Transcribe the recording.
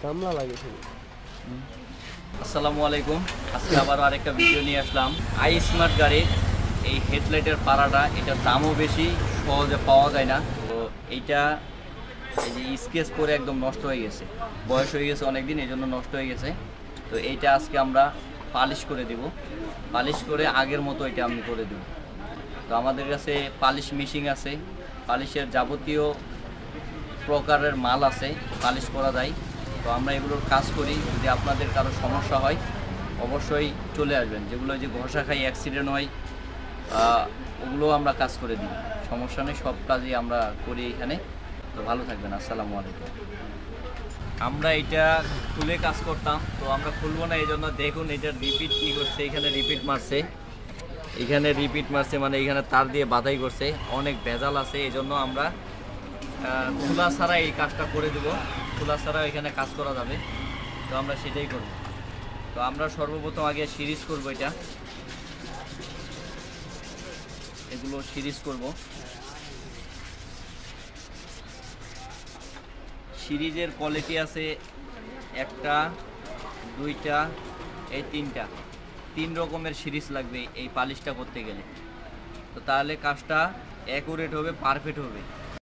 গামলা লাগে। আসসালামু আলাইকুম। আজকে আবার আরেকটা ভিডিও নিয়ে আসলাম। আই স্মার্ট গাড়ির এই হেডলাইটের পাড়াটা, এটার দামও বেশি, সহজে পাওয়া যায় না। তো এইটা এই যে স্কেচ করে একদম নষ্ট হয়ে গেছে, বয়স হয়ে গেছে অনেকদিন, এই জন্য নষ্ট হয়ে গেছে। তো এইটা আজকে আমরা পালিশ করে দেব, পালিশ করে আগের মতো এটা আমি করে দেব। তো আমাদের কাছে পালিশ মেশিন আছে, পালিশের যাবতীয় প্রকারের মাল আছে, পালিশ করা যায়। তো আমরা এগুলোর কাজ করি। যদি আপনাদের কারো সমস্যা হয় অবশ্যই চলে আসবেন। যেগুলো যে ঘষা খাই, অ্যাক্সিডেন্ট হয়, ওগুলো আমরা কাজ করে দিই, সমস্যা নেই, সব কাজই আমরা করি এখানে। তো ভালো থাকবেন, আসসালামু আলাইকুম। আমরা এটা খুলে কাজ করতাম, তো আমরা খুলবো না, এই জন্য দেখুন এটার রিপিট কী করছে, এখানে রিপিট মারছে, এখানে রিপিট মারছে, মানে এখানে তার দিয়ে বাধাই করছে, অনেক ভেজাল আছে। এই জন্য আমরা খোলা ছাড়া এই কাজটা করে দেব, খোলা ছাড়া এখানে কাজ করা যাবে। তো আমরা সেটাই করব। তো আমরা সর্বপ্রথম আগে সিরিজ করব, এগুলো সিরিজ করব। সিরিজের কোয়ালিটি আছে একটা, দুইটা, এই তিনটা, তিন রকমের সিরিজ লাগবে এই পালিশটা করতে গেলে। তো তাহলে কাজটা অ্যাকুরেট হবে, পারফেক্ট হবে।